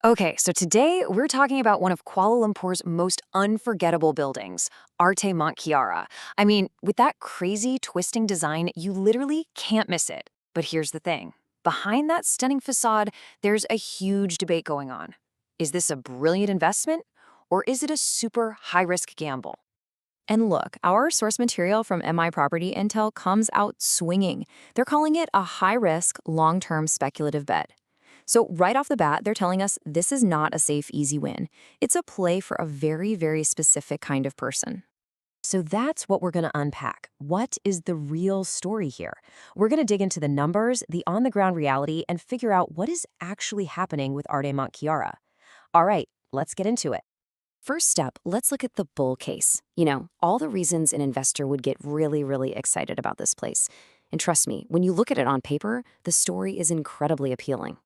Okay, so today we're talking about one of Kuala Lumpur's most unforgettable buildings, Arte Mont Kiara. I mean, with that crazy twisting design, you literally can't miss it. But here's the thing. Behind that stunning facade, there's a huge debate going on. Is this a brilliant investment, or is it a super high-risk gamble? And look, our source material from MI Property Intel comes out swinging. They're calling it a high-risk, long-term speculative bet. So right off the bat, they're telling us this is not a safe, easy win. It's a play for a very, very specific kind of person. So that's what we're going to unpack. What is the real story here? We're going to dig into the numbers, the on-the-ground reality, and figure out what is actually happening with Arte Mont Kiara. All right, let's get into it. First step, let's look at the bull case. All the reasons an investor would get really, really excited about this place. And trust me, when you look at it on paper, the story is incredibly appealing.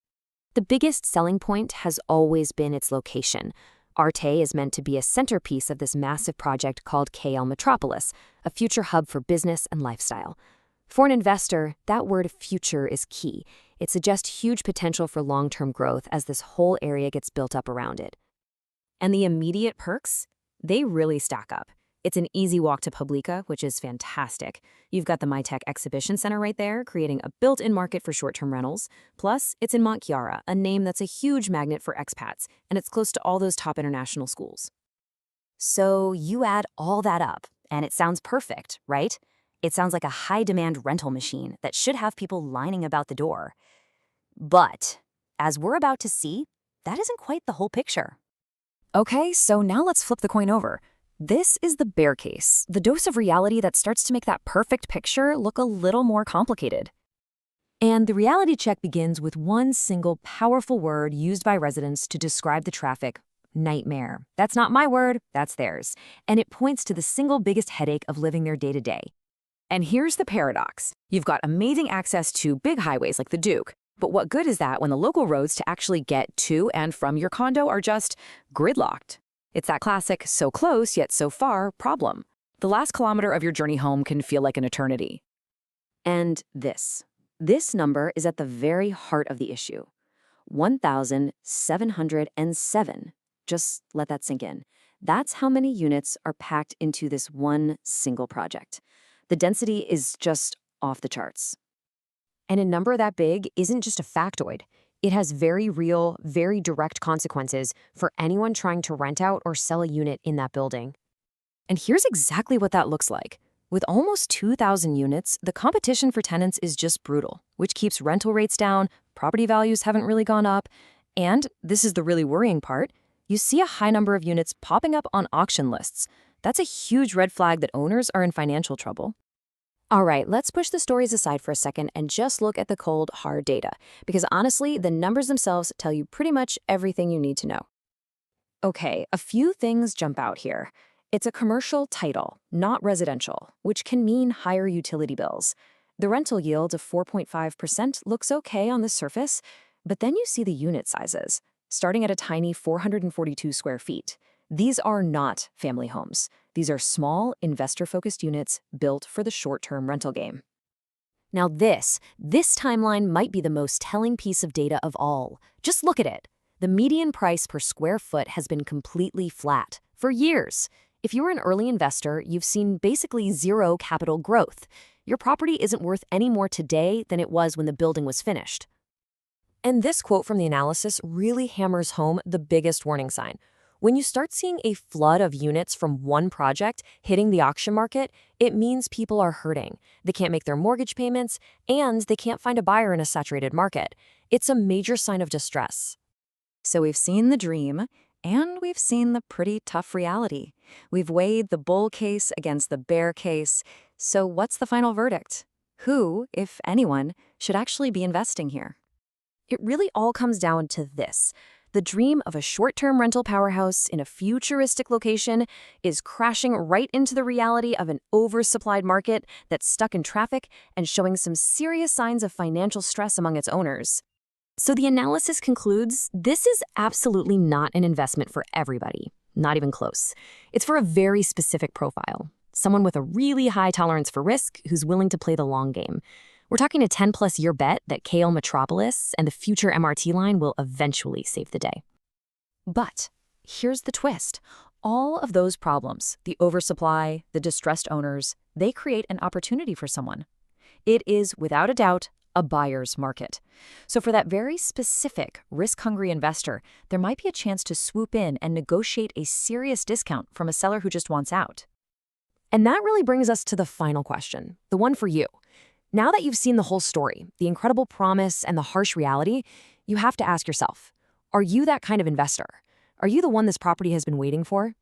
The biggest selling point has always been its location. Arte is meant to be a centerpiece of this massive project called KL Metropolis, a future hub for business and lifestyle. For an investor, that word future is key. It suggests huge potential for long-term growth as this whole area gets built up around it. And the immediate perks? They really stack up. It's an easy walk to Publica, which is fantastic. You've got the MITEC Exhibition Center right there, creating a built-in market for short-term rentals. Plus, it's in Mont Kiara, a name that's a huge magnet for expats, and it's close to all those top international schools. So you add all that up, and it sounds perfect, right? It sounds like a high-demand rental machine that should have people lining about the door. But, as we're about to see, that isn't quite the whole picture. Okay, so now let's flip the coin over. This is the bear case, the dose of reality that starts to make that perfect picture look a little more complicated. And the reality check begins with one single powerful word used by residents to describe the traffic: nightmare. That's not my word, that's theirs. And it points to the single biggest headache of living their day-to-day. And here's the paradox. You've got amazing access to big highways like the Duke, but what good is that when the local roads to actually get to and from your condo are just gridlocked? It's that classic so close yet so far problem. The last kilometer of your journey home can feel like an eternity. And this number is at the very heart of the issue. 1,707. Just let that sink in. That's how many units are packed into this one single project. The density is just off the charts. And a number that big isn't just a factoid. It has very real, very direct consequences for anyone trying to rent out or sell a unit in that building. And here's exactly what that looks like. With almost 2,000 units, the competition for tenants is just brutal, which keeps rental rates down, property values haven't really gone up, and, this is the really worrying part, you see a high number of units popping up on auction lists. That's a huge red flag that owners are in financial trouble. All right, let's push the stories aside for a second and just look at the cold, hard data, because honestly, the numbers themselves tell you pretty much everything you need to know. Okay, a few things jump out here. It's a commercial title, not residential, which can mean higher utility bills. The rental yield of 4.5% looks okay on the surface, but then you see the unit sizes, starting at a tiny 442 square feet. These are not family homes. These are small, investor-focused units built for the short-term rental game. Now this timeline might be the most telling piece of data of all. Just look at it. The median price per square foot has been completely flat for years. If you're an early investor, you've seen basically zero capital growth. Your property isn't worth any more today than it was when the building was finished. And this quote from the analysis really hammers home the biggest warning sign. When you start seeing a flood of units from one project hitting the auction market, it means people are hurting. They can't make their mortgage payments, and they can't find a buyer in a saturated market. It's a major sign of distress. So we've seen the dream, and we've seen the pretty tough reality. We've weighed the bull case against the bear case. So what's the final verdict? Who, if anyone, should actually be investing here? It really all comes down to this. The dream of a short-term rental powerhouse in a futuristic location is crashing right into the reality of an oversupplied market that's stuck in traffic and showing some serious signs of financial stress among its owners. So the analysis concludes, this is absolutely not an investment for everybody, not even close. It's for a very specific profile, someone with a really high tolerance for risk who's willing to play the long game. We're talking a 10-plus year bet that KL Metropolis and the future MRT line will eventually save the day. But here's the twist. All of those problems, the oversupply, the distressed owners, they create an opportunity for someone. It is, without a doubt, a buyer's market. So for that very specific, risk-hungry investor, there might be a chance to swoop in and negotiate a serious discount from a seller who just wants out. And that really brings us to the final question, the one for you. Now that you've seen the whole story, the incredible promise and the harsh reality, you have to ask yourself, are you that kind of investor? Are you the one this property has been waiting for?